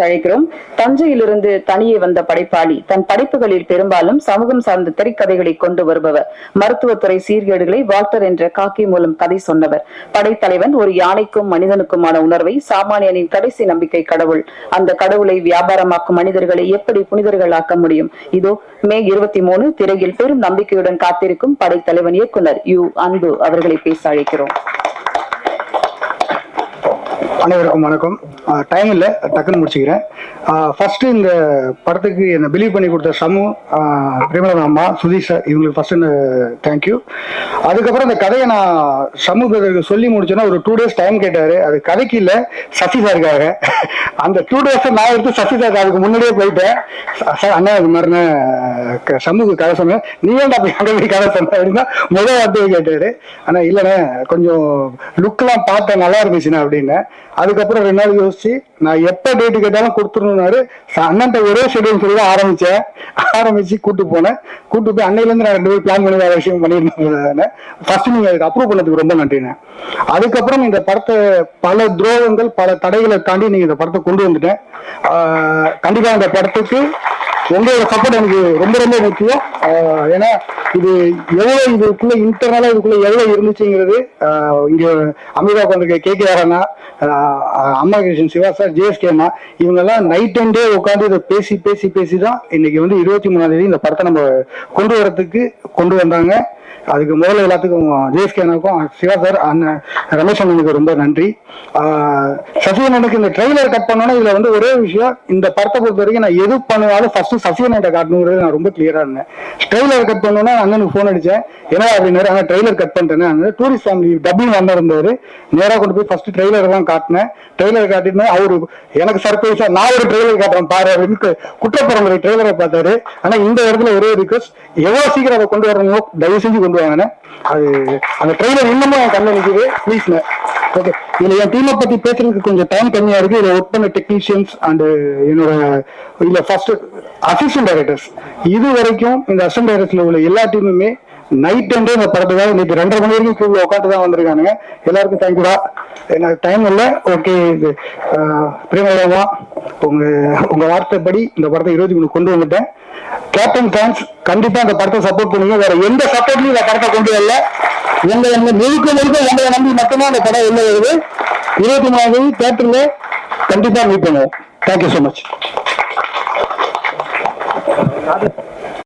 அழைக்கிறோம். தஞ்சையிலிருந்து தனியே வந்த படைப்பாளி, தன் படைப்புகளில் பெரும்பாலும் சமூகம் சார்ந்த திரைக்கதைகளை கொண்டு வருபவர். மருத்துவத்துறை சீர்கேடுகளை வால்டர் என்ற காக்கி மூலம் கதை சொன்னவர். படைத்தலைவன் ஒரு யானைக்கும் மனிதனுக்குமான உணர்வை சாமானியனின் கடைசி நம்பிக்கை கடவுள். அந்த கடவுளை வியாபாரமாக்கும் மனிதர்களை எப்படி புனிதர்களாக்க முடியும்? இதோ மே 23 திரையில் பெரும் நம்பிக்கையுடன் காத்திருக்கும் படைத்தலைவன் இயக்குனர் அன்பு அவர்களை பேச அழைக்கிறோம். அனைவருக்கும் வணக்கம். டைம் இல்லை, டக்குன்னு முடிச்சுக்கிறேன். ஃபர்ஸ்ட் இந்த படத்துக்கு என்னை பிலீவ் பண்ணி கொடுத்த சமு, பிரேமலா அம்மா, சுதீஷ் சார், இவங்களுக்கு ஃபர்ஸ்ட் தேங்க்யூ. அதுக்கப்புறம் இந்த கதையை நான் சமூகத்துக்கு சொல்லி முடிச்சோன்னா ஒரு 2 days டைம் கேட்டார். அது கதைக்கு இல்லை, சசி சாருக்காக. அந்த 2 days நான் எடுத்து சசி சார் அதுக்கு முன்னாடியே போயிட்டேன். சார் அண்ணா இது மாதிரினா சமூக கதை சொன்னேன், நீ ஏன்டா அப்படி கதை சொன்ன அப்படின்னா முதல் வார்த்தையை கேட்டார். ஆனால் இல்லைண்ணே கொஞ்சம் லுக்கெலாம் பார்த்தேன், நல்லா இருந்துச்சுண்ணா அப்படின்னு. அதுக்கப்புறம் 2 நாள் யோசிச்சு நான் எப்ப டேட்டு கேட்டாலும் கொடுத்துருந்தாரு. அண்ணன்ட்ட ஒரே ஷெடியூல் சொல்லி ஆரம்பிச்சு கூட்டு போனேன். கூட்டு போய் அன்னையில இருந்து நான் 2 பேரும் பிளான் பண்ணி வேற விஷயம் பண்ணிருந்தேன். ஃபர்ஸ்ட் நீங்க அதுக்கு அப்ரூவ் பண்ணதுக்கு ரொம்ப நன்றிண்ணே. அதுக்கப்புறம் இந்த படத்தை பல துரோகங்கள் பல தடைகளை தாண்டி நீங்க இந்த படத்தை கொண்டு வந்துட்டேன். கண்டிப்பா இந்த படத்துக்கு உங்களோட சப்போர்ட் எனக்கு ரொம்ப ரொம்ப முக்கியம். ஏன்னா இது எவ்வளவு இதுக்குள்ள இன்டர்னலா இதுக்குள்ள எவ்வளவு இருந்துச்சுங்கிறது இங்க அமிதாப் வந்திருக்க கேட்கிறாரண்ணா, அம்மா கிருஷ்ணன், சிவா சார், ஜேஎஸ்கே அண்ணா, இவங்க எல்லாம் நைட் அண்ட் டே உட்காந்து இதை பேசி தான் இன்னைக்கு 23ஆம் தேதி இந்த படத்தை நம்ம கொண்டு வரதுக்கு கொண்டு வந்தாங்க. அதுக்கு முதல்ல எல்லாத்துக்கும் ஜேஎஸ்கே அண்ணாக்கும், சிவா சார், அண்ணன் ரமேஷ் அண்ணனுக்கு ரொம்ப நன்றி. சசிகண்ணனுக்கு இந்த ட்ரெய்லர் கட் பண்ணோன்னா இதுல ஒரே விஷயம், இந்த படத்தை பொறுத்த வரைக்கும் நான் எது பண்ணுவாலும் ஃபர்ஸ்ட் சசிகண்ணன் காட்டணுங்கிறது நான் ரொம்ப கிளியரா இருந்தேன். ட்ரெய்லர் கட் பண்ணோன்னா அண்ணனுக்கு ஃபோன் அடிச்சேன், ஏன்னா அப்படின்னாரு, அங்கே ட்ரெய்லர் கட் பண்ணிட்டேன்னு. டூரிஸ்ட் ஃபேமிலி டப்பிங் வந்திருந்தாரு, நேராக கொண்டு போய் ஃபர்ஸ்ட் ட்ரெய்லர் தான் காட்டினேன். ட்ரெய்லர் காட்டினா அவரு எனக்கு சர்ப்ரைஸா நான் ஒரு ட்ரெய்லர் காட்டுறேன் பாரு அப்படின்னு குற்றப்பரம்பரை ட்ரெய்லரை பார்த்தாரு. ஆனா இந்த இடத்துல ஒரே ரிக்வஸ்ட், எவ்வளவு சீக்கிரம் அதை கொண்டு வரணுமோ தயவு செஞ்சு கொண்டு வாங்க. அது அந்த ட்ரெய்லர் இன்னமும் என் கண்ணில் நிற்குது, ப்ளீஸ். ஓகே, இதுல என் டீமை பத்தி பேசுறதுக்கு கொஞ்சம் டைம் கம்மியா இருக்கு. இதுல ஒர்க் பண்ண டெக்னீஷியன்ஸ் அண்ட் என்னோட இல்ல ஃபர்ஸ்ட் அசிஸ்டன்ட் டைரக்டர்ஸ், இது வரைக்கும் இந்த அசிஸ்டன்ட் டைரக்டர்ஸ்ல உள்ள எல்லா டீமுமே நைட் அண்டே இந்த படத்துக்காக இன்னைக்கு 2:30 மணி வரைக்கும் கியூப்ல உட்காந்து தான் வந்திருக்கானுங்க. எல்லாருக்கும் தேங்க்யூடா. எனக்கு டைம் இல்லை. ஓகே, பிரேமலா உங்க வார்த்தைப்படி இந்த படத்தை 23 கொண்டு வந்துட்டேன். கேப்டன் ஃபேன்ஸ் கண்டிப்பா இந்த படத்தை சப்போர்ட் பண்ணுங்க. வேற எந்த சப்போர்ட்லயும் இந்த படத்தை கொண்டு வரல. எங்களை உங்களை நம்பி மட்டும்தான் அந்த படம் என்ன வருது. 23ஆம் தேதி தியேட்டர்ல கண்டிப்பா மீட் பண்ணுவோம். Thank you so much.